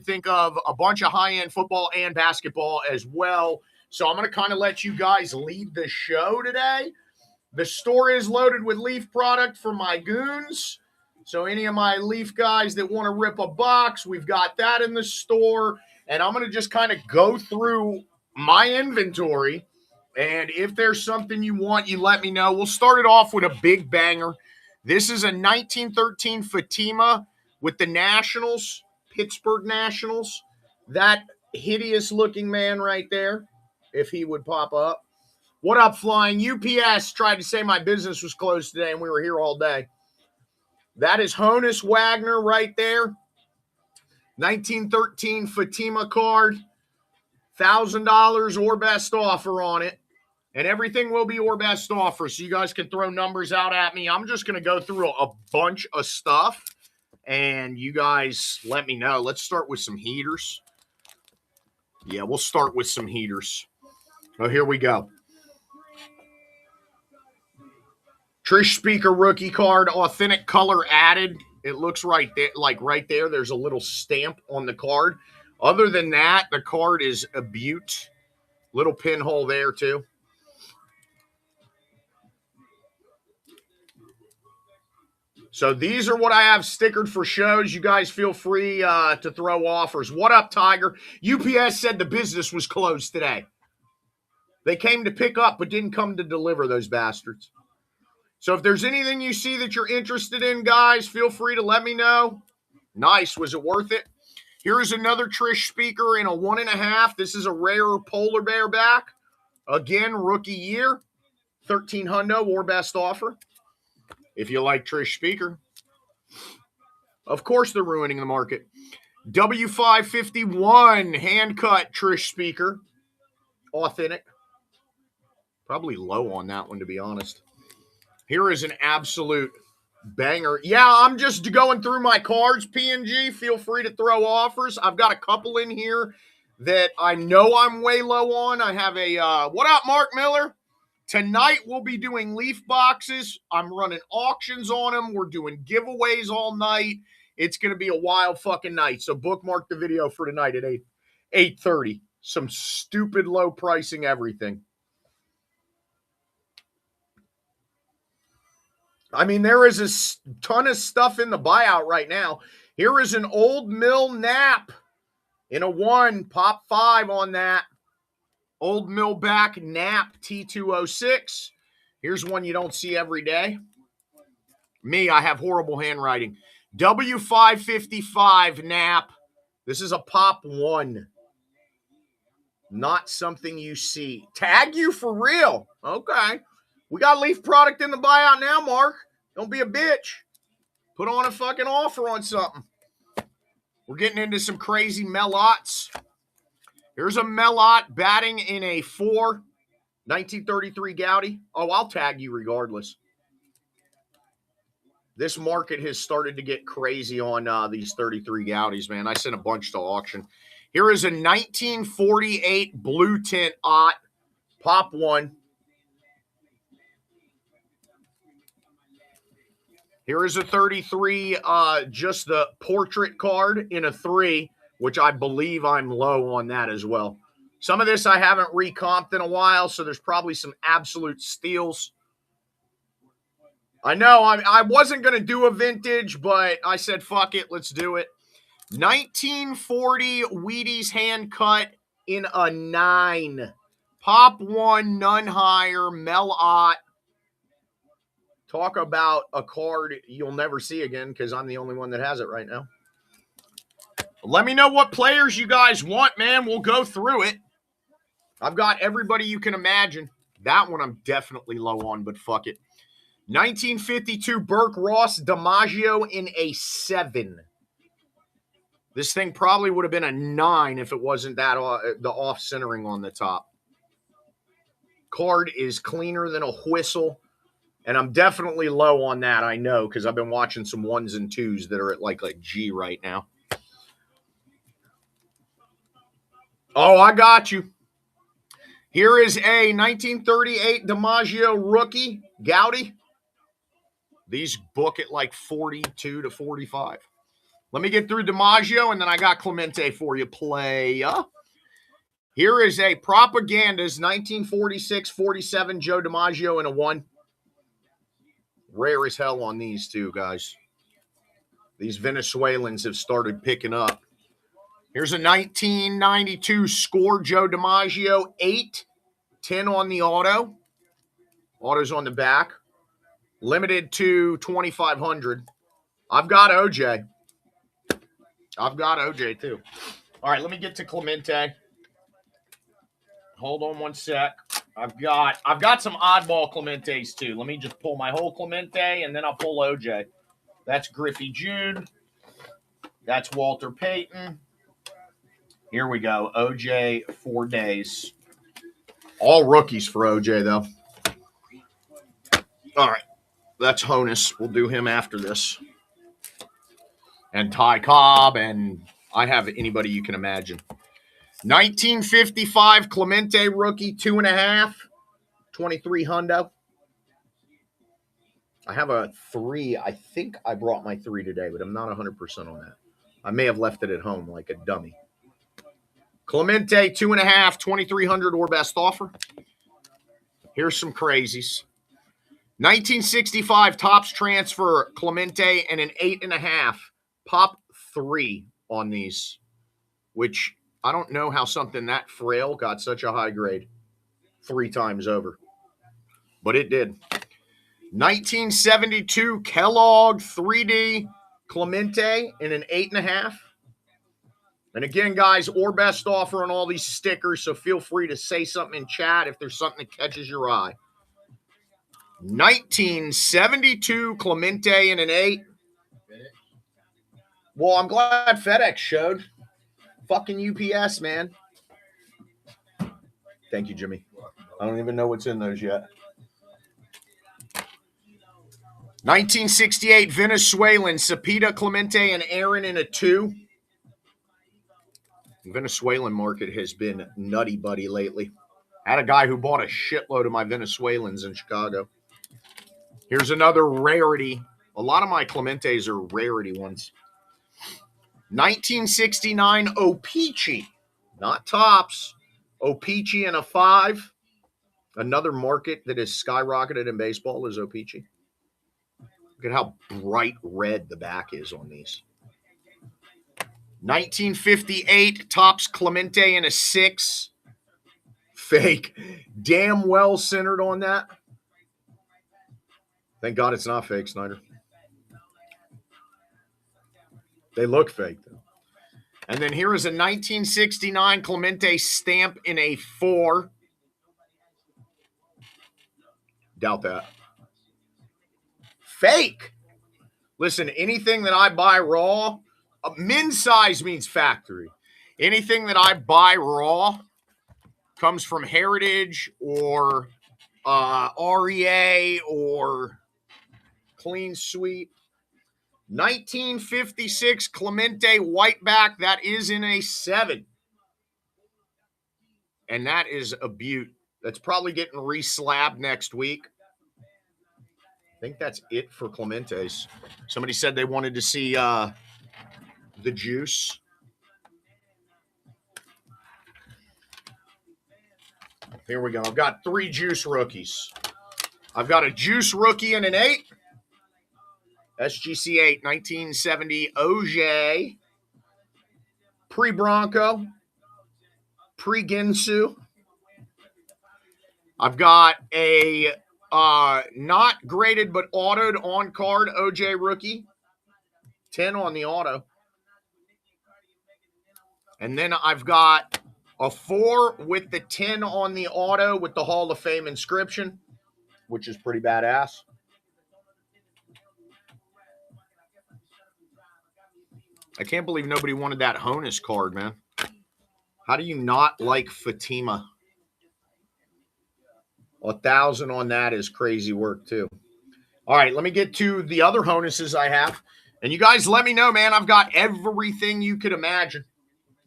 think of a bunch of high-end football and basketball as well. So I'm going to kind of let you guys lead the show today. The store is loaded with Leaf product for my goons. So any of my Leaf guys that want to rip a box, we've got that in the store. And I'm going to just kind of go through my inventory. And if there's something you want, you let me know. We'll start it off with a big banger. This is a 1913 Fatima with the Nationals, Pittsburgh Nationals. That hideous-looking man right there, if he would pop up. What up, Flying? UPS tried to say my business was closed today, and we were here all day. That is Honus Wagner right there. 1913 Fatima card. $1,000 or best offer on it. And everything will be or best offer, so you guys can throw numbers out at me. I'm just going to go through a bunch of stuff, and you guys let me know. Let's start with some heaters. Yeah, we'll start with some heaters. Oh, here we go. Trish Speaker rookie card, authentic color added. It looks right there, like right there. There's a little stamp on the card. Other than that, the card is a beaut. Little pinhole there too. So these are what I have stickered for shows. You guys feel free to throw offers. What up, Tiger? UPS said the business was closed today. They came to pick up but didn't come to deliver, those bastards. So if there's anything you see that you're interested in, guys, feel free to let me know. Nice. Was it worth it? Here is another Trish Speaker in a 1.5. This is a rare polar bear back. Again, rookie year. 13 hundo or best offer. If you like Trish Speaker. Of course they're ruining the market. W551 hand-cut Trish Speaker. Authentic. Probably low on that one, to be honest. Here is an absolute banger. Yeah, I'm just going through my cards, PNG. Feel free to throw offers. I've got a couple in here that I know I'm way low on. I have a, what up, Mark Miller? Tonight we'll be doing Leaf boxes. I'm running auctions on them. We're doing giveaways all night. It's going to be a wild fucking night. So bookmark the video for tonight at 8:30. Some stupid low pricing everything. I mean, there is a ton of stuff in the buyout right now. Here is an Old Mill Nap in a 1, pop 5 on that. Old Mill Back Nap T206. Here's one you don't see every day. Me, I have horrible handwriting. W555 Nap. This is a pop 1. Not something you see. Tag you for real. Okay. We got Leaf product in the buyout now, Mark. Don't be a bitch. Put on a fucking offer on something. We're getting into some crazy Melots. Here's a Melot batting in a 4. 1933 Gowdy. Oh, I'll tag you regardless. This market has started to get crazy on these 33 Gowdies, man. I sent a bunch to auction. Here is a 1948 blue tint Ott. Pop 1. Here is a 33, just the portrait card in a 3, which I believe I'm low on that as well. Some of this I haven't recomped in a while, so there's probably some absolute steals. I know I wasn't going to do a vintage, but I said, fuck it, let's do it. 1940 Wheaties hand cut in a 9. Pop 1, none higher, Melot. Talk about a card you'll never see again because I'm the only one that has it right now. Let me know what players you guys want, man. We'll go through it. I've got everybody you can imagine. That one I'm definitely low on, but fuck it. 1952 Burke Ross DiMaggio in a 7. This thing probably would have been a 9 if it wasn't that the off-centering on the top. Card is cleaner than a whistle. And I'm definitely low on that, I know, because I've been watching some 1s and 2s that are at like G right now. Oh, I got you. Here is a 1938 DiMaggio rookie, Gowdy. These book at like 42 to 45. Let me get through DiMaggio, and then I got Clemente for you, playa. Here is a Propaganda's 1946-47 Joe DiMaggio in a 1. Rare as hell on these two, guys. These Venezuelans have started picking up. Here's a 1992 score Joe DiMaggio, 8/10 on the auto. Auto's on the back. Limited to 2,500. I've got OJ. I've got OJ too. All right, let me get to Clemente. Hold on one sec. I've got some oddball Clementes too. Let me just pull my whole Clemente and then I'll pull OJ. That's Griffey June. That's Walter Payton. Here we go. OJ 4 days. All rookies for OJ though. All right. That's Honus. We'll do him after this. And Ty Cobb, and I have anybody you can imagine. 1955 Clemente rookie, 2.5, 23 hundo. I have a 3. I think I brought my 3 today, but I'm not 100% on that. I may have left it at home like a dummy. Clemente, 2.5, 2,300 or best offer. Here's some crazies. 1965 Topps transfer Clemente and an 8.5. Pop 3 on these, which I don't know how something that frail got such a high grade 3 times over, but it did. 1972 Kellogg 3D Clemente in an 8.5. And again, guys, or best offer on all these stickers, so feel free to say something in chat if there's something that catches your eye. 1972 Clemente in an 8. Well, I'm glad FedEx showed. Fucking UPS, man. Thank you, Jimmy. I don't even know what's in those yet. 1968 Venezuelan Cepeda, Clemente, and Aaron in a 2. The Venezuelan market has been nutty buddy lately. I had a guy who bought a shitload of my Venezuelans in Chicago. Here's another rarity. A lot of my Clementes are rarity ones. 1969 O-Pee-Chee, not Topps. O-Pee-Chee in a 5. Another market that has skyrocketed in baseball is O-Pee-Chee. Look at how bright red the back is on these. 1958 Topps Clemente in a 6. Fake. Damn well centered on that. Thank God it's not fake, Snyder. They look fake, though. And then here is a 1969 Clemente stamp in a 4. Doubt that. Fake. Listen, anything that I buy raw, men's size means factory. Anything that I buy raw comes from Heritage or REA or Clean Sweep. 1956 Clemente Whiteback. That is in a 7. And that is a beaut. That's probably getting re-slabbed next week. I think that's it for Clementes. Somebody said they wanted to see the juice. Here we go. I've got 3 juice rookies. I've got a juice rookie and an 8. SGC 8, 1970 OJ. Pre-Bronco. Pre-Ginsu. I've got a not graded but autoed on card OJ rookie. 10 on the auto. And then I've got a 4 with the 10 on the auto with the Hall of Fame inscription, which is pretty badass. I can't believe nobody wanted that Honus card, man. How do you not like Fatima? 1,000 on that is crazy work, too. All right, let me get to the other Honuses I have. And you guys let me know, man. I've got everything you could imagine.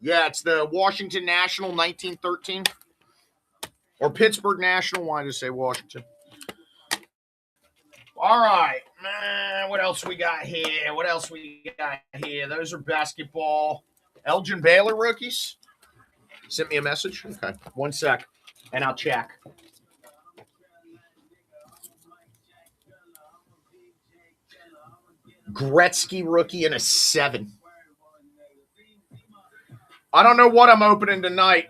Yeah, it's the Washington National 1913. Or Pittsburgh National. Why did I say Washington? All right. What else we got here? What else we got here? Those are basketball. Elgin Baylor rookies. Sent me a message. Okay. 1 sec. And I'll check. Gretzky rookie and a 7. I don't know what I'm opening tonight.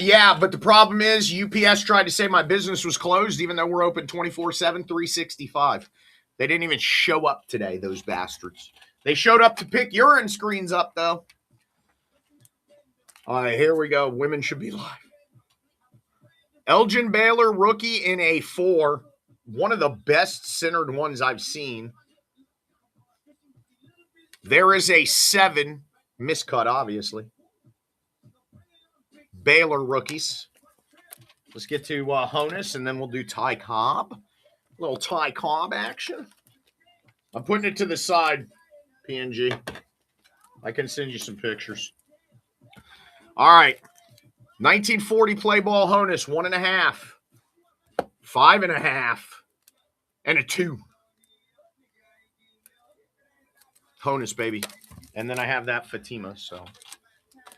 Yeah, but the problem is UPS tried to say my business was closed even though we're open 24/7, 365. They didn't even show up today, those bastards. They showed up to pick urine screens up, though. All right, here we go. Women should be live. Elgin Baylor, rookie in a 4. One of the best centered ones I've seen. There is a 7. Miscut, obviously. Baylor rookies. Let's get to Honus, and then we'll do Ty Cobb. A little Ty Cobb action. I'm putting it to the side, PNG. I can send you some pictures. All right. 1940 play ball Honus, 1.5. 5.5. And a 2. Honus, baby. And then I have that Fatima, so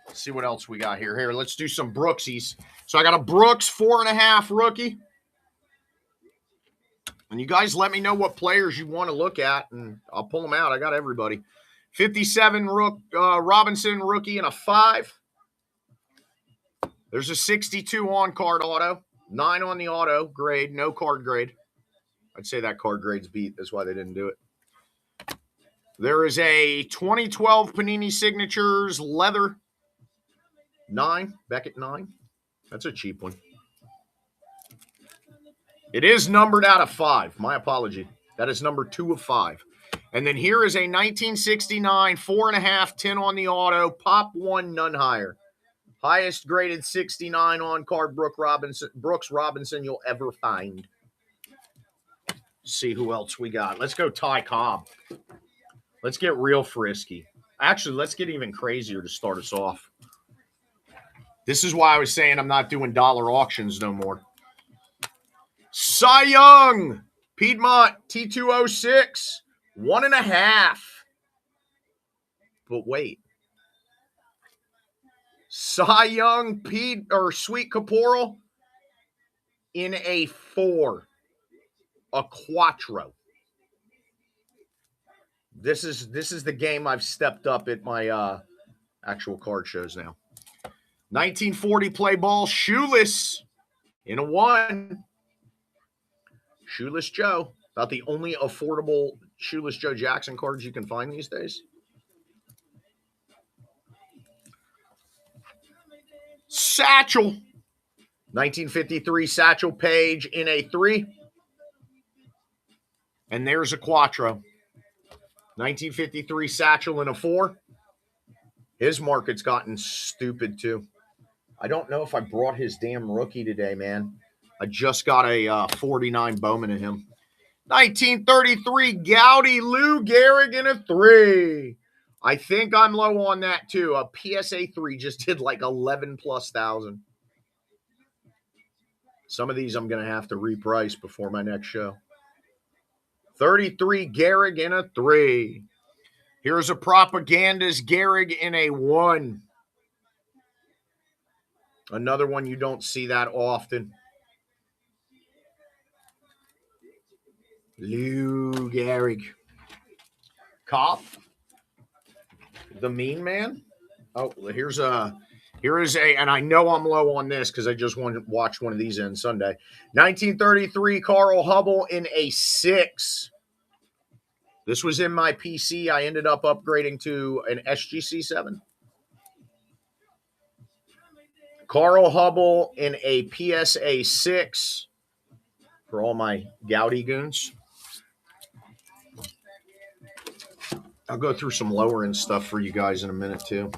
let's see what else we got here. Here, let's do some Brooksies. So I got a Brooks 4.5 rookie. And you guys let me know what players you want to look at, and I'll pull them out. I got everybody. 57 Robinson rookie and a 5. There's a 62 on-card auto. 9 on the auto grade. No card grade. I'd say that card grade's beat. That's why they didn't do it. There is a 2012 Panini Signatures leather. 9. Beckett 9. That's a cheap one. It is numbered out of 5. My apology. That is number 2 of 5. And then here is a 1969 4.5 10 on the auto. Pop 1, none higher. Highest graded 69 on card Brooks Robinson you'll ever find. See who else we got. Let's go Ty Cobb. Let's get real frisky. Actually, let's get even crazier to start us off. This is why I was saying I'm not doing dollar auctions no more. Cy Young, Piedmont T206, 1.5. But wait. Cy Young, Sweet Caporal in a 4. A Quattro. This is the game I've stepped up at my actual card shows now. 1940 play ball, Shoeless in a 1. Shoeless Joe. About the only affordable Shoeless Joe Jackson cards you can find these days. Satchel. 1953 Satchel Paige in a 3. And there's a Quattro. 1953 Satchel in a 4. His market's gotten stupid too. I don't know if I brought his damn rookie today, man. I just got a 49 Bowman of him. 1933 Gowdy Lou Gehrig in a 3. I think I'm low on that too. A PSA 3 just did like 11,000+. Some of these I'm going to have to reprice before my next show. 33 Gehrig in a 3. Here's a Propaganda's Gehrig in a 1. Another one you don't see that often. Lou Gehrig. Cop. The Mean Man. Oh, here is a, and I know I'm low on this because I just watched one of these on Sunday. 1933 Carl Hubble in a 6. This was in my PC. I ended up upgrading to an SGC 7. Carl Hubble in a PSA 6 for all my Gowdy goons. I'll go through some lower end stuff for you guys in a minute too.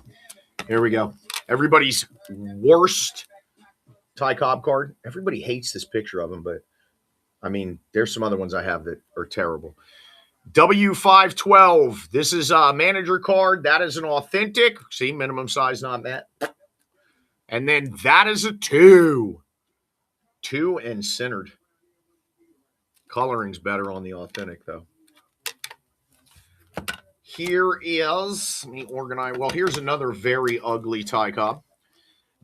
Here we go. Everybody's worst Ty Cobb card. Everybody hates this picture of him, but I mean, there's some other ones I have that are terrible. W512. This is a manager card. That is an authentic. See, minimum size not met. And then that is a 2. 2 and centered. Coloring's better on the authentic, though. Here is, let me organize. Well, here's another very ugly Ty Cobb.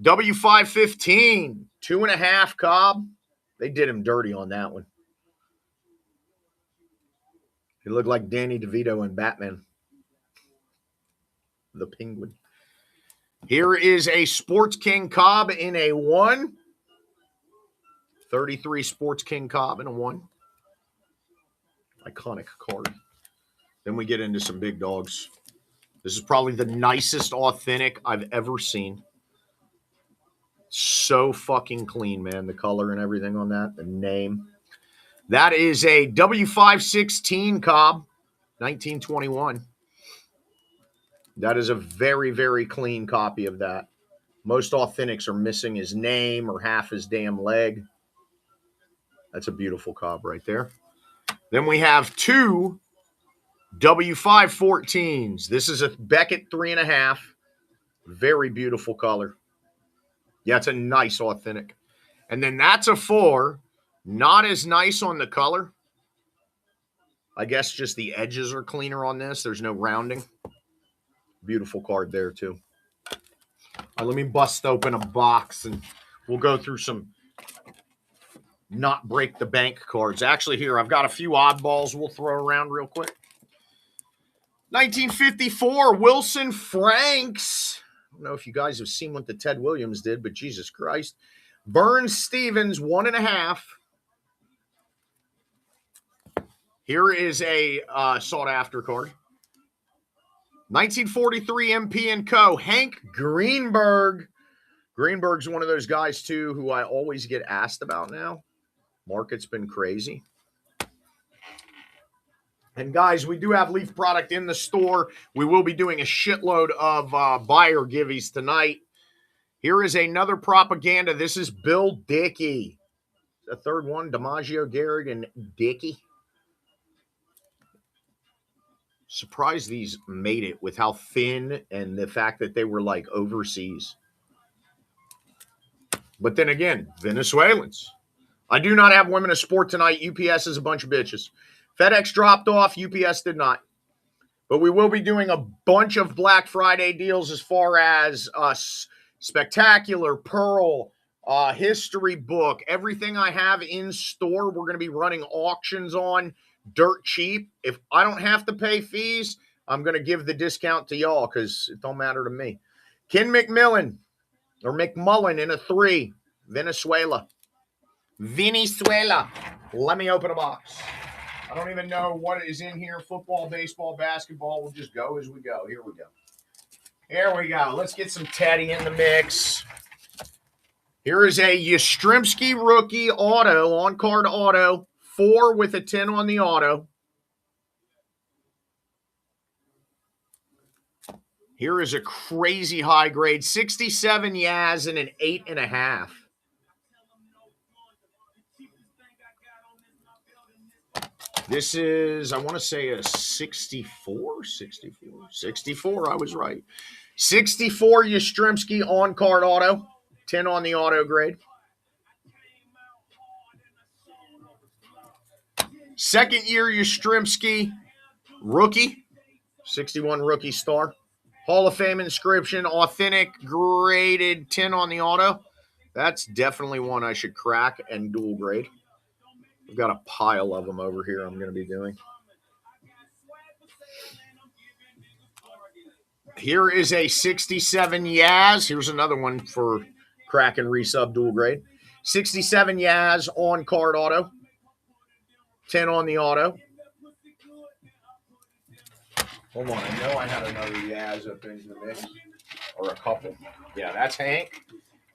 W515. 2.5 Cobb. They did him dirty on that one. He looked like Danny DeVito in Batman. The Penguin. Here is a Sports King Cobb in a 1. 33 Sports King Cobb in a 1. Iconic card. Then we get into some big dogs. This is probably the nicest authentic I've ever seen. So fucking clean, man. The color and everything on that. The name. That is a W516 Cobb. 1921. That is a very, very clean copy of that. Most authentics are missing his name or half his damn leg. That's a beautiful Cobb right there. Then we have 2 W514s. This is a Beckett 3.5. Very beautiful color. Yeah, it's a nice authentic. And then that's a 4. Not as nice on the color. I guess just the edges are cleaner on this. There's no rounding. Beautiful card there, too. All right, let me bust open a box, and we'll go through some not break the bank cards. Actually, here, I've got a few oddballs we'll throw around real quick. 1954, Wilson Franks. I don't know if you guys have seen what the Ted Williams did, but Jesus Christ. Burns Stevens, 1.5. Here is a sought-after card. 1943 MP & Co. Hank Greenberg. Greenberg's one of those guys, too, who I always get asked about now. Market's been crazy. And, guys, we do have Leaf product in the store. We will be doing a shitload of buyer giveies tonight. Here is another propaganda. This is Bill Dickey. The third one, DiMaggio, Gehrig, and Dickey. Surprised these made it with how thin and the fact that they were like overseas. But then again, Venezuelans. I do not have women of sport tonight. UPS is a bunch of bitches. FedEx dropped off. UPS did not. But we will be doing a bunch of Black Friday deals as far as Spectacular, Pearl, history book, everything I have in store. We're going to be running auctions on dirt cheap. If I don't have to pay fees, I'm going to give the discount to y'all because it don't matter to me. Ken McMullen in a 3. Venezuela. Let me open a box. I don't even know what is in here. Football, baseball, basketball. We'll just go as we go. Here we go. Here we go. Let's get some Teddy in the mix. Here is a Yastrzemski rookie auto, on-card auto. 4 with a 10 on the auto. Here is a crazy high grade. 67 Yaz and an 8.5. This is, I want to say a 64. 64, I was right. 64 Yastrzemski on-card auto. 10 on the auto grade. Second year Yastrzemski rookie. 61 rookie star. Hall of Fame inscription. Authentic graded 10 on the auto. That's definitely one I should crack and dual grade. I've got a pile of them over here I'm going to be doing. Here is a 67 Yaz. Here's another one for crack and resub dual grade. 67 Yaz on card auto. 10 on the auto. Hold on. I know I had another Yaz up in the mix. Or a couple. Yeah, that's Hank.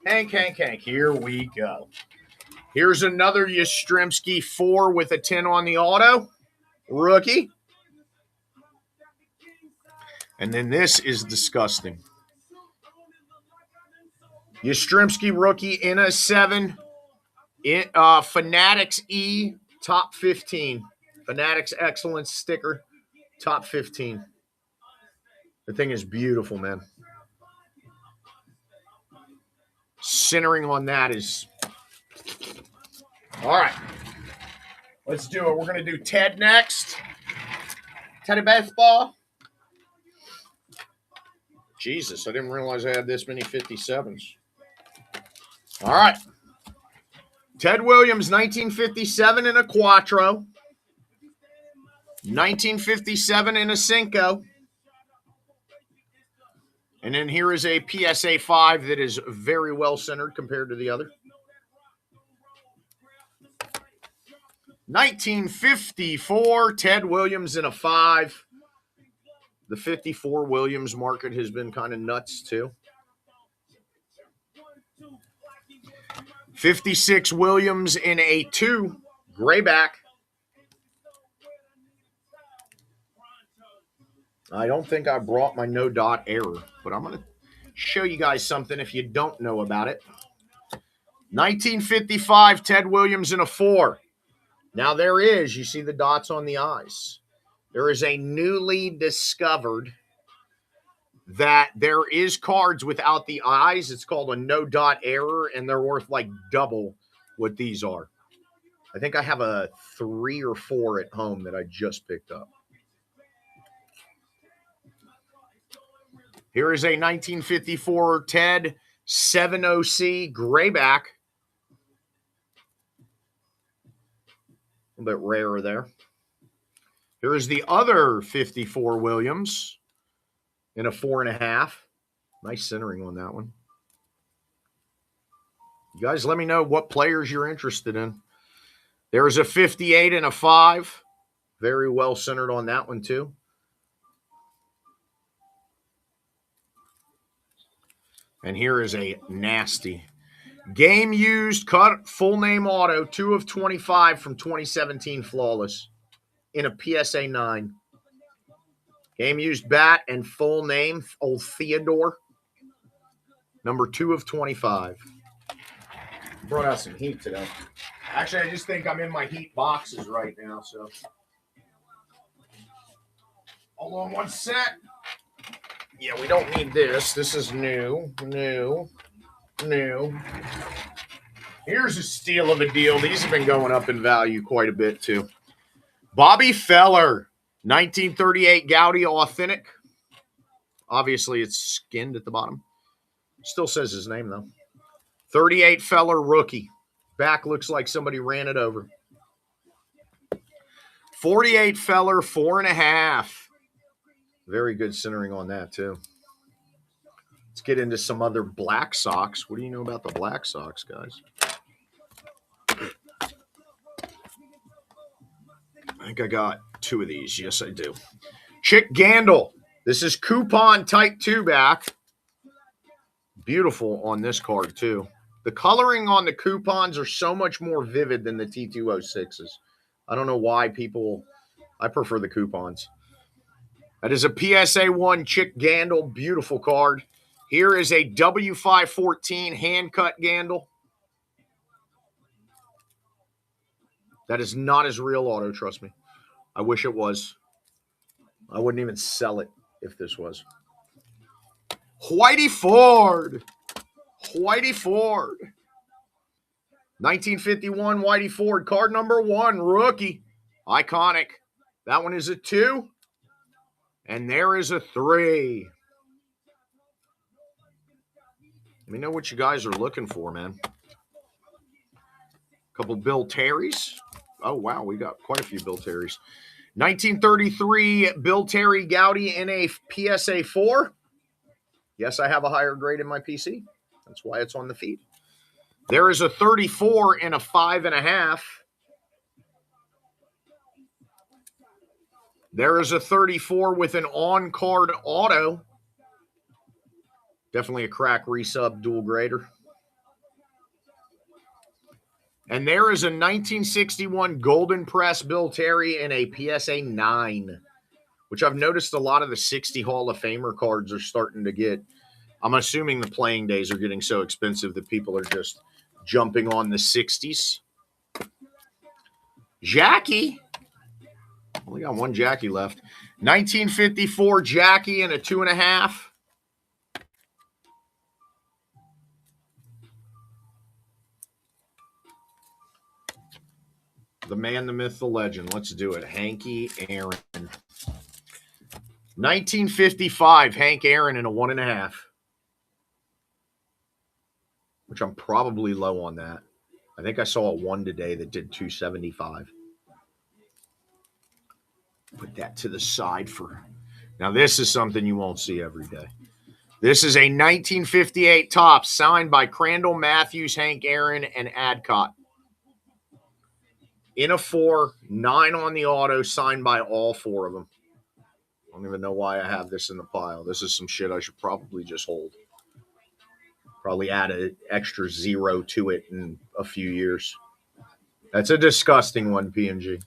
Hank. Here we go. Here's another Yastrzemski 4 with a 10 on the auto. Rookie. And then this is disgusting. Yastrzemski rookie in a 7. Fanatics E top 15. Fanatics Excellence sticker, top 15. The thing is beautiful, man. Centering on that is... All right. Let's do it. We're going to do Ted next. Teddy Baseball. Jesus, I didn't realize I had this many 57s. All right. Ted Williams, 1957 in a Quattro. 1957 in a Cinco. And then here is a PSA 5 that is very well centered compared to the other. 1954, Ted Williams in a 5. The 54 Williams market has been kind of nuts too. 56 Williams in a 2, grayback. I don't think I brought my no dot error, but I'm going to show you guys something if you don't know about it. 1955, Ted Williams in a 4. Now there is, you see the dots on the eyes. There is a newly discovered that there is cards without the eyes. It's called a no dot error, and they're worth like double what these are. I think I have a 3 or 4 at home that I just picked up. Here is a 1954 Ted 70C grayback. A little bit rarer there. Here is the other 54 Williams in a 4.5. Nice centering on that one. You guys let me know what players you're interested in. There's a 58 and a 5. Very well centered on that one too. And here is a nasty game used cut full name auto 2 of 25 from 2017 flawless in a PSA 9. Game used bat and full name old Theodore. Number 2 of 25. Brought out some heat today. Actually, I just think I'm in my heat boxes right now, so. Hold on one sec. Yeah, we don't need this. This is new. Here's a steal of a deal. These have been going up in value quite a bit, too. Bobby Feller, 1938 Gaudi Authentic. Obviously, it's skinned at the bottom. Still says his name, though. 38 Feller rookie. Back looks like somebody ran it over. 48 Feller, 4.5. Very good centering on that, too. Let's get into some other Black Sox. What do you know about the Black Sox, guys? I think I got 2 of these. Yes, I do. Chick Gandil. This is coupon type 2 back. Beautiful on this card, too. The coloring on the coupons are so much more vivid than the T206s. I don't know why people... I prefer the coupons. That is a PSA 1 Chick Gandil. Beautiful card. Here is a W514 hand-cut Gandil. That is not his real auto, trust me. I wish it was. I wouldn't even sell it if this was. Whitey Ford. 1951 Whitey Ford. Card number 1, rookie. Iconic. That one is a 2. And there is a 3. Let me know what you guys are looking for, man. Couple Bill Terrys. Oh, wow. We got quite a few Bill Terrys. 1933 Bill Terry Gaudi in a PSA 4. Yes, I have a higher grade in my PC. That's why it's on the feed. There is a 34 in a 5.5. There is a 34 with an on-card auto. Definitely a crack resub dual grader. And there is a 1961 Golden Press Bill Terry in a PSA 9, which I've noticed a lot of the 60 Hall of Famer cards are starting to get. I'm assuming the playing days are getting so expensive that people are just jumping on the 60s. Jackie. Only got one Jackie left. 1954 Jackie and a 2.5. The man, the myth, the legend. Let's do it. Hanky Aaron. 1955 Hank Aaron and a 1.5. Which I'm probably low on that. I think I saw a 1 today that did 275. Put that to the side for... Now, this is something you won't see every day. This is a 1958 Topps signed by Crandall Matthews, Hank Aaron, and Adcock. In a 4, 9 on the auto, signed by all 4 of them. I don't even know why I have this in the pile. This is some shit I should probably just hold. Probably add an extra 0 to it in a few years. That's a disgusting one, PNG.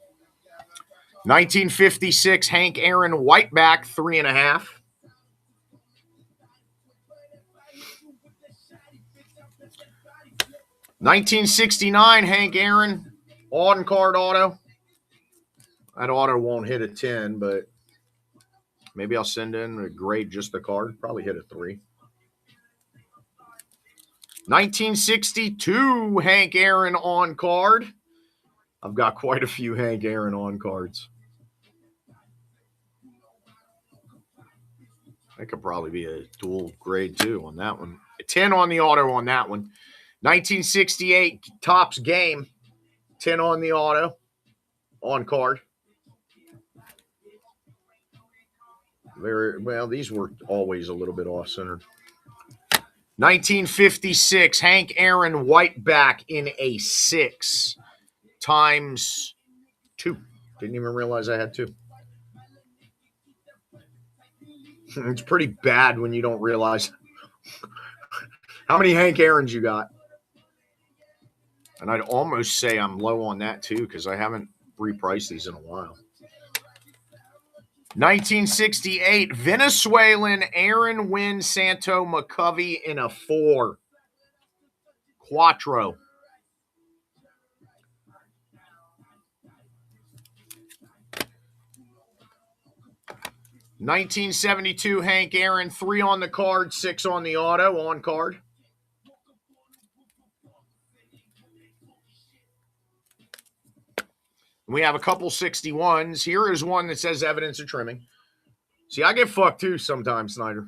1956 Hank Aaron Whiteback, 3.5. $1969 Hank Aaron on-card auto. That auto won't hit a 10, but maybe I'll send in a grade just the card. Probably hit a 3. 1962 Hank Aaron on card. I've got quite a few Hank Aaron on cards. That could probably be a dual grade too on that one. A 10 on the auto on that one. 1968 Topps Game. 10 on the auto. On card. Very well, these were always a little bit off-center. 1956 Hank Aaron Whiteback in a 6 times 2. Didn't even realize I had 2. It's pretty bad when you don't realize how many Hank Aarons you got. And I'd almost say I'm low on that too because I haven't repriced these in a while. 1968 Venezuelan Aaron Wynn Santo McCovey in a 4. Quattro. $1972 Hank Aaron, 3 on the card, 6 on the auto, on card. We have a couple 61s. Here is one that says evidence of trimming. See, I get fucked too sometimes, Snyder.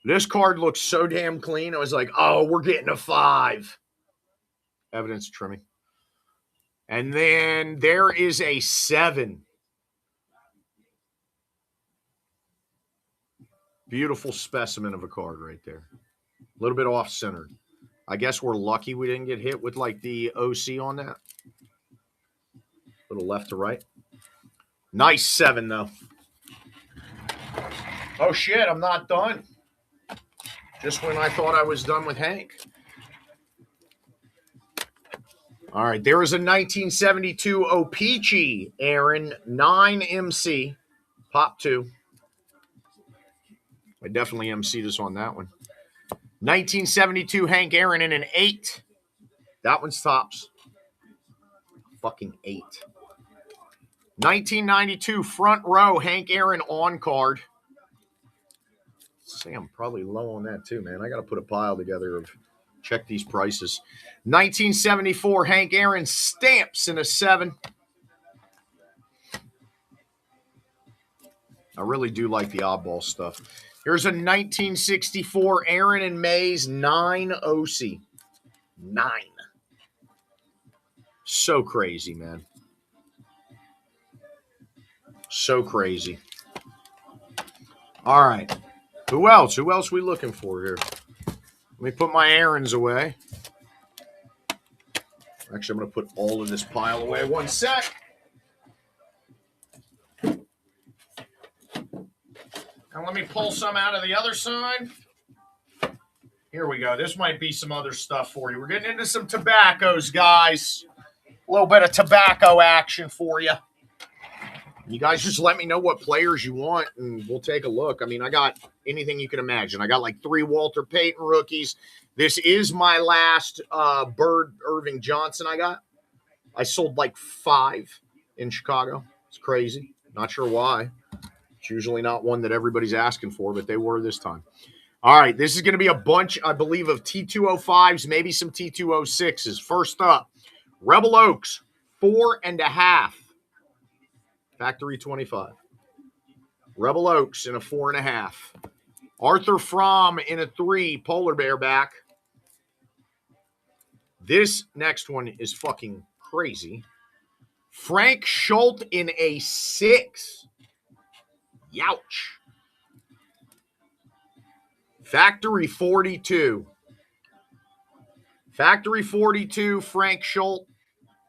This card looks so damn clean. I was like, oh, we're getting a 5. Evidence of trimming. And then there is a 7. Beautiful specimen of a card right there. A little bit off-centered. I guess we're lucky we didn't get hit with like the OC on that. A little left to right. Nice 7, though. Oh, shit, I'm not done. Just when I thought I was done with Hank. All right, there is a 1972 O-Pee-Chee Aaron 9 MC. Pop 2. I definitely MC'd us on that one. 1972 Hank Aaron in an 8. That one's Topps. Fucking 8. 1992 front row Hank Aaron on card. Say I'm probably low on that too, man. I got to put a pile together of check these prices. 1974 Hank Aaron stamps in a 7. I really do like the oddball stuff. Here's a 1964 Aaron and Mays 9 OC. 9. So crazy, man. So crazy. All right. Who else? Who else we looking for here? Let me put my Aarons away. Actually, I'm going to put all of this pile away. One sec. And let me pull some out of the other side. Here we go. This might be some other stuff for you. We're getting into some tobaccos, guys. A little bit of tobacco action for you. You guys just let me know what players you want, and we'll take a look. I mean, I got anything you can imagine. I got like 3 Walter Payton rookies. This is my last Bird Irving Johnson I got. I sold like 5 in Chicago. It's crazy. Not sure why. It's usually not one that everybody's asking for, but they were this time. All right, this is going to be a bunch, I believe, of T205s, maybe some T206s. First up, Rebel Oaks, 4.5. Factory 25. Rebel Oaks in a 4.5. Arthur Fromm in a 3. Polar Bear back. This next one is fucking crazy. Frank Schultz in a 6. Youch. Factory 42. Factory 42, Frank Schultz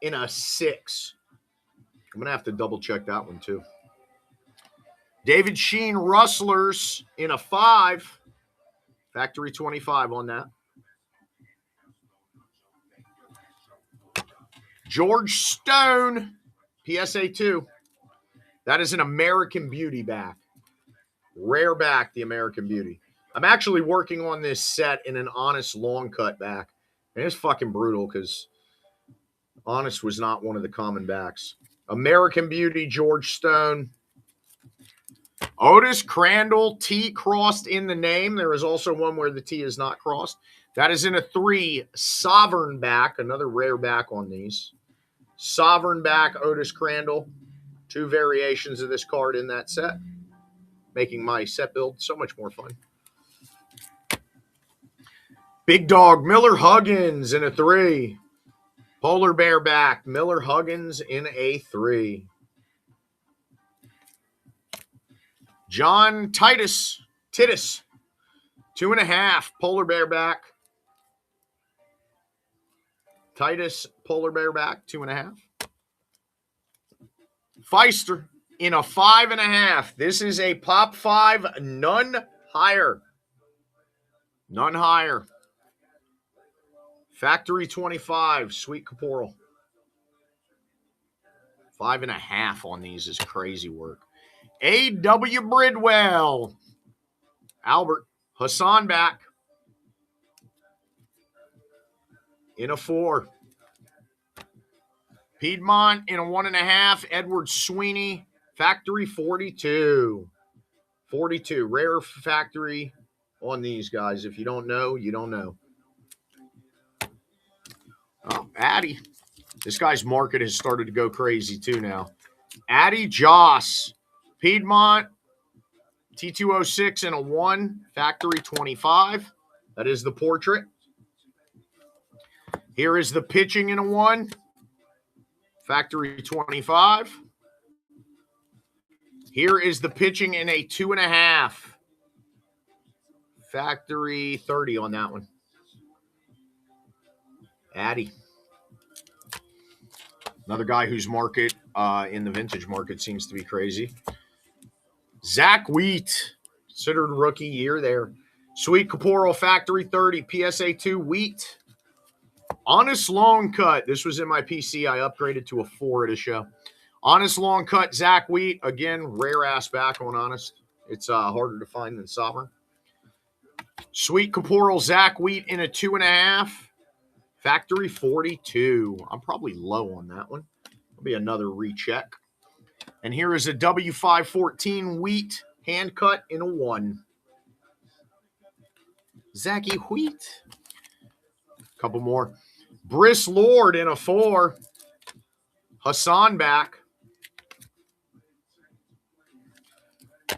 in a 6. I'm going to have to double check that one too. David Sheen Rustlers in a 5. Factory 25 on that. George Stone, PSA 2. That is an American Beauty back. Rare back, the American Beauty. I'm actually working on this set in an Honest long cut back. And it's fucking brutal because Honest was not one of the common backs. American Beauty, George Stone. Otis Crandall, T crossed in the name. There is also one where the T is not crossed. That is in a 3. Sovereign back, another rare back on these. Sovereign back, Otis Crandall. 2 variations of this card in that set, making my set build so much more fun. Big Dog, Miller Huggins in a 3. Polar Bear back, Miller Huggins in a 3. John Titus, 2.5. Polar Bear back. Titus, Polar Bear back, 2.5. Feister in a 5.5. This is a Pop 5, none higher. None higher. Factory 25, Sweet Caporal. 5.5 on these is crazy work. A.W. Bridwell. Albert. Hassan back. In a 4. Piedmont in a 1.5. Edward Sweeney. Factory 42. 42. Rare factory on these guys. If you don't know, you don't know. Oh, Addy. This guy's market has started to go crazy too now. Addy Joss. Piedmont. T206 in a 1. Factory 25. That is the portrait. Here is the pitching in a 1. Factory 25. Here is the pitching in a 2.5. Factory 30 on that one. Addy. Another guy whose market in the vintage market seems to be crazy. Zach Wheat. Considered rookie year there. Sweet Caporal Factory 30. PSA 2 Wheat. Honest long cut. This was in my PC. I upgraded to a 4 at a show. Honest long cut, Zach Wheat. Again, rare ass back on Honest. It's harder to find than Sovereign. Sweet Caporal, Zach Wheat in a 2.5. Factory 42. I'm probably low on that one. There'll be another recheck. And here is a W514 Wheat hand cut in a 1. Zachy Wheat. Couple more. Briss Lord in a 4. Hassan back.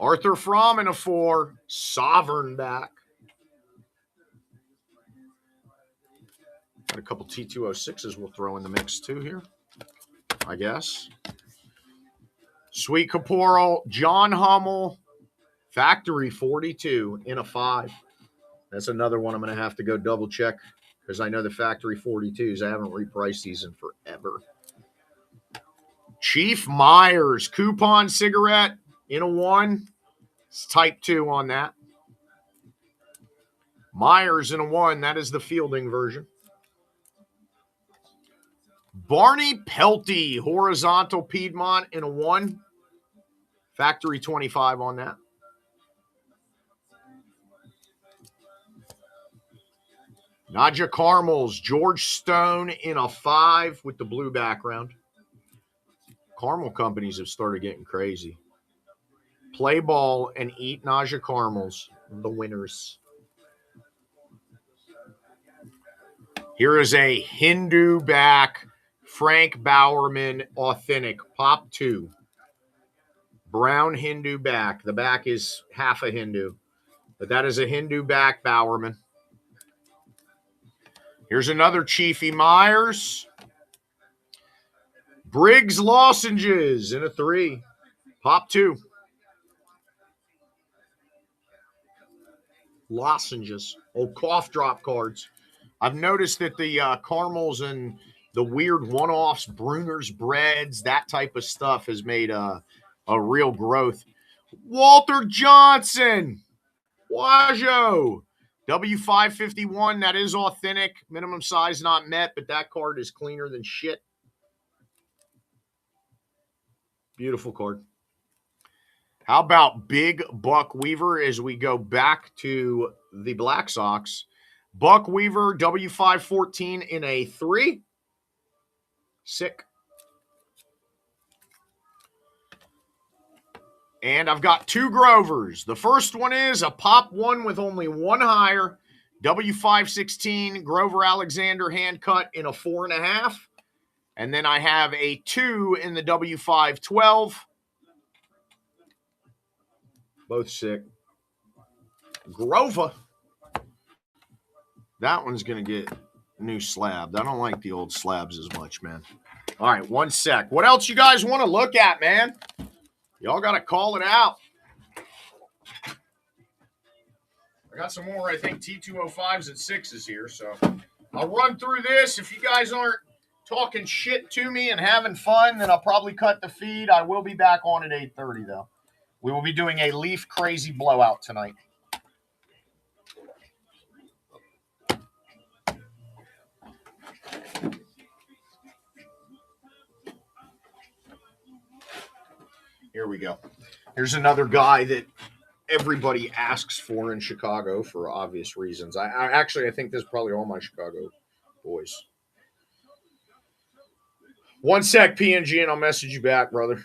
Arthur Fromm in a 4. Sovereign back. Got a couple T206s we'll throw in the mix too here, I guess. Sweet Caporal, John Hummel, Factory 42 in a 5. That's another one I'm going to have to go double check because I know the Factory 42s. I haven't repriced these in forever. Chief Myers, coupon cigarette in a 1. It's type 2 on that. Myers in a 1. That is the fielding version. Barney Pelty, horizontal Piedmont in a 1. Factory 25 on that. Nadja Caramels, George Stone in a 5 with the blue background. Caramel companies have started getting crazy. Play ball and eat Nadja Caramels, the winners. Here is a Hindu back, Frank Bowerman authentic, pop 2. Brown Hindu back. The back is half a Hindu, but that is a Hindu back, Bowerman. Here's another Chiefy Myers. Briggs Lozenges in a 3. Pop 2. Lozenges. Old cough drop cards. I've noticed that the caramels and the weird one-offs, Bruner's breads, that type of stuff has made a real growth. Walter Johnson. Wajo. W551, that is authentic. Minimum size not met, but that card is cleaner than shit. Beautiful card. How about Big Buck Weaver as we go back to the Black Sox? Buck Weaver, W514 in a 3. Sick. And I've got 2 Grovers. The first one is a pop 1 with only 1 higher. W516 Grover Alexander hand cut in a 4.5. And then I have a 2 in the W512. Both sick. Grover. That one's going to get new slab. I don't like the old slabs as much, man. All right, 1 sec. What else you guys want to look at, man? Y'all got to call it out. I got some more, I think, T205s and 6s here, so I'll run through this. If you guys aren't talking shit to me and having fun, then I'll probably cut the feed. I will be back on at 8:30, though. We will be doing a Leaf Crazy blowout tonight. Here we go. Here's another guy that everybody asks for in Chicago for obvious reasons. I think this is probably all my Chicago boys. 1 sec, PNG, and I'll message you back, brother.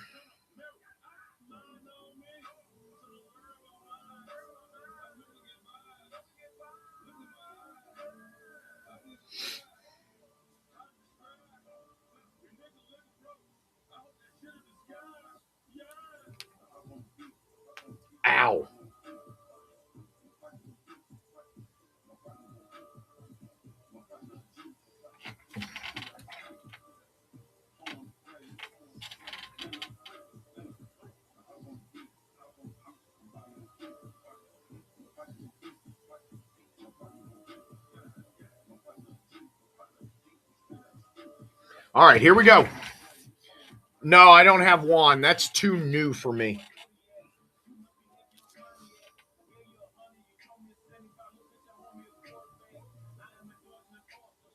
Ow. All right, here we go. No, I don't have one. That's too new for me.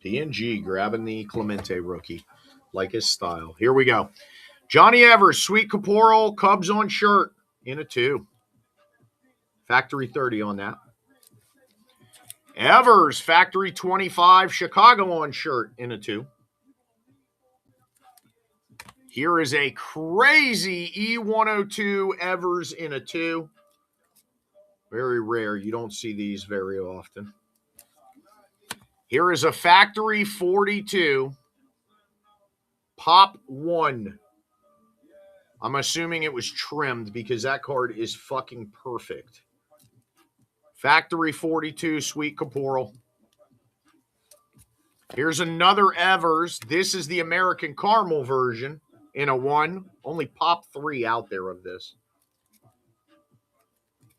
PNG grabbing the Clemente rookie, like his style. Here we go. Johnny Evers, Sweet Caporal, Cubs on shirt in a 2. Factory 30 on that. Evers, Factory 25, Chicago on shirt in a 2. Here is a crazy E102 Evers in a 2. Very rare. You don't see these very often. Here is a Factory 42, Pop 1. I'm assuming it was trimmed because that card is fucking perfect. Factory 42, Sweet Caporal. Here's another Evers. This is the American Caramel version in a 1. Only Pop 3 out there of this.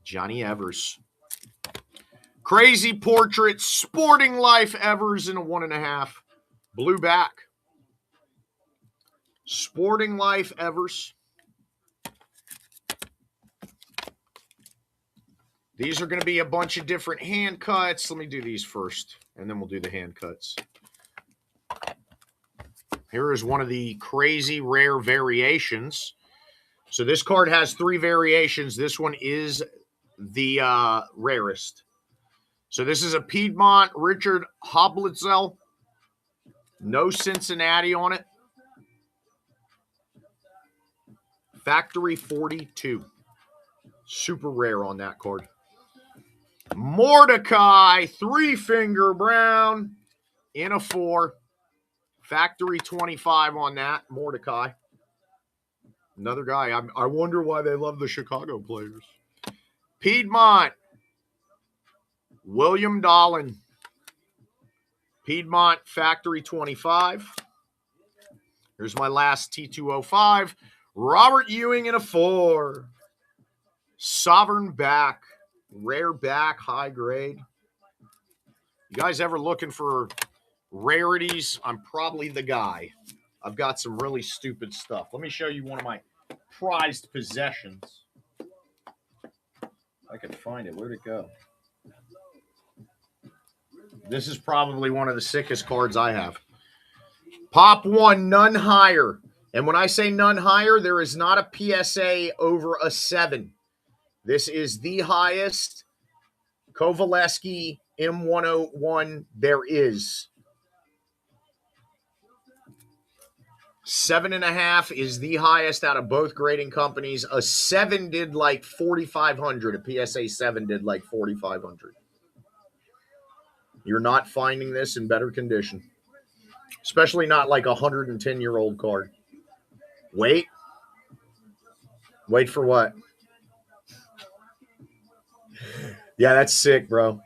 Johnny Evers. Crazy Portrait, Sporting Life Evers in a 1.5. Blue back. Sporting Life Evers. These are going to be a bunch of different hand cuts. Let me do these first, and then we'll do the hand cuts. Here is one of the crazy rare variations. So this card has 3 variations. This one is the rarest. So this is a Piedmont Richard Hoblitzel. No Cincinnati on it. Factory 42. Super rare on that card. Mordecai, 3-finger brown in a 4. Factory 25 on that. Mordecai. Another guy. I wonder why they love the Chicago players. Piedmont. William Dahlin. Piedmont Factory 25. Here's my last T205. Robert Ewing in a 4. Sovereign back. Rare back, high grade. You guys ever looking for rarities? I'm probably the guy. I've got some really stupid stuff. Let me show you one of my prized possessions. If I can find it. Where'd it go? This is probably one of the sickest cards I have. Pop 1, none higher. And when I say none higher, there is not a PSA over a 7. This is the highest Kovaleski M101 there is. 7.5 is the highest out of both grading companies. A 7 did like 4,500. A PSA 7 did like 4,500. You're not finding this in better condition. Especially not like a 110-year-old card. Wait. Wait for what? Yeah, that's sick, bro.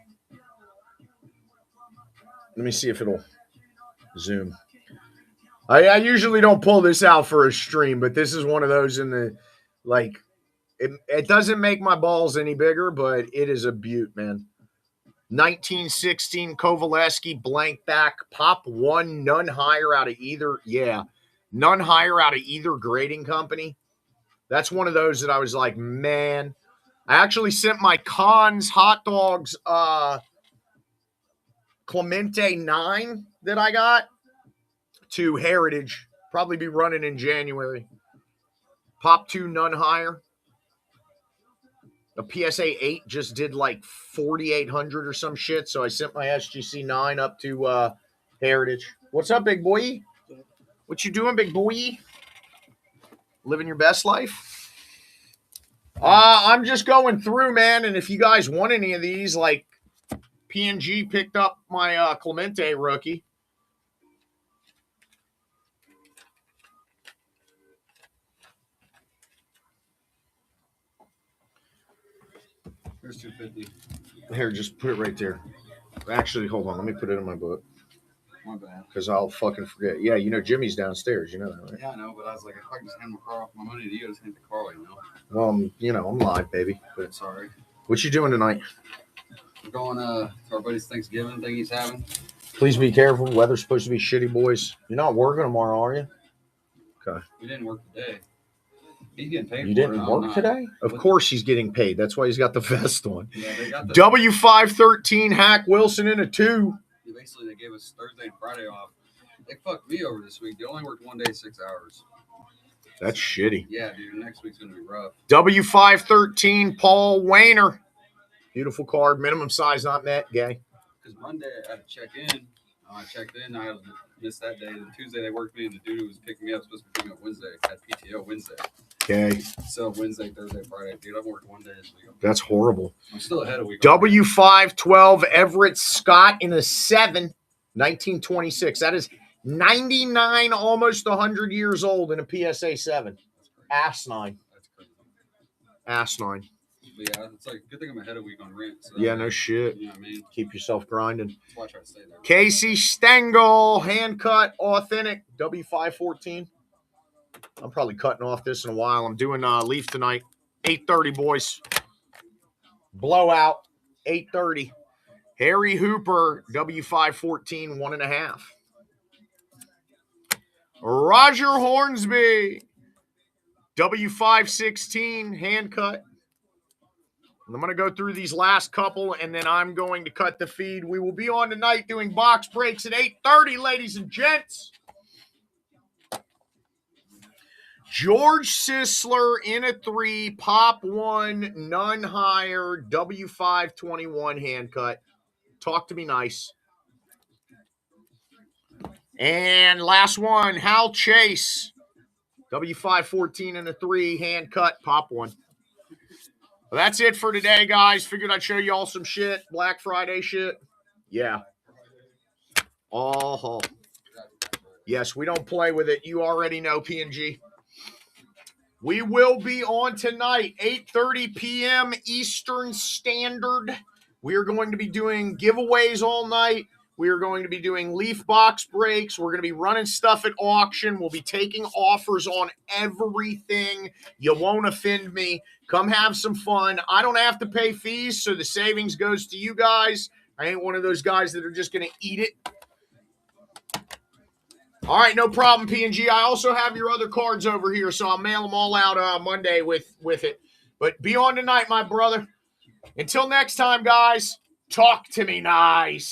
Let me see if it'll zoom. I usually don't pull this out for a stream, but this is one of those in the, like, it doesn't make my balls any bigger, but it is a beaut, man. 1916 Kovaleski blank back, Pop 1, none higher out of either. Yeah, none higher out of either grading company. That's one of those that I was like, man. I actually sent my Cons Hot Dogs Clemente 9 that I got to Heritage. Probably be running in January. Pop 2, none higher. A PSA 8 just did like 4,800 or some shit, so I sent my SGC 9 up to Heritage. What's up, big boy? What you doing, big boy? Living your best life? I'm just going through, man, and if you guys want any of these, like PNG picked up my Clemente rookie. Here's 250. Here, just put it right there. Actually, hold on. Let me put it in my book. My bad. Because I'll fucking forget. Yeah, you know Jimmy's downstairs. You know that, right? Yeah, I know, but I was like, if I can just hand my car off my money to you, just hand the car away, you know? Well, you know, I'm live, baby. But Sorry. what you doing tonight? We're going to our buddy's Thanksgiving thing he's having. Please be careful. Weather's supposed to be shitty, boys. You're not working tomorrow, are you? Okay. We didn't work today. He's getting paid. You for it, didn't I'm work not. today? Of course he's getting paid. That's why he's got the vest on. Yeah, they got the. W513 Hack Wilson in a 2. Basically, they gave us Thursday and Friday off. They fucked me over this week. They only worked one day, 6 hours. That's shitty. Yeah, dude. Next week's going to be rough. W513 Paul Wayner. Beautiful card. Minimum size not met. Gay. Because Monday I had to check in. I checked in. I missed that day. Then Tuesday they worked me, and the dude who was picking me up was supposed to be picking me up Wednesday. I had PTO Wednesday. Okay. So Wednesday, Thursday, Friday. Dude, I've worked one day this week. That's horrible. I'm still ahead of week. W512 Everett Scott in a 7. 1926. That is 99, almost 100 years old in a PSA 7. Asinine. That's crazy. Asinine. But yeah, it's like good thing I'm ahead of week on rent. So Yeah, no shit. You know what I mean? Keep yourself grinding. That's why I try to stay there. Casey Stengel, hand cut, authentic, W514. I'm probably cutting off this in a while. I'm doing Leaf tonight. 8:30, boys. Blowout, 8:30. Harry Hooper, W514, 1.5. Roger Hornsby, W516, hand cut. I'm going to go through these last couple, and then I'm going to cut the feed. We will be on tonight doing box breaks at 8:30, ladies and gents. George Sisler in a 3, Pop 1, none higher, W521 hand cut. Talk to me nice. And last one, Hal Chase. W514 and a 3, hand cut, pop 1. Well, that's it for today, guys. Figured I'd show you all some shit. Black Friday shit. Yeah. Oh. Yes, we don't play with it. You already know, PNG. We will be on tonight, 8:30 p.m. Eastern Standard. We are going to be doing giveaways all night. We are going to be doing leaf box breaks. We're going to be running stuff at auction. We'll be taking offers on everything. You won't offend me. Come have some fun. I don't have to pay fees, so the savings goes to you guys. I ain't one of those guys that are just going to eat it. All right, no problem, PNG. I also have your other cards over here, so I'll mail them all out Monday with it. But be on tonight, my brother. Until next time, guys, talk to me nice.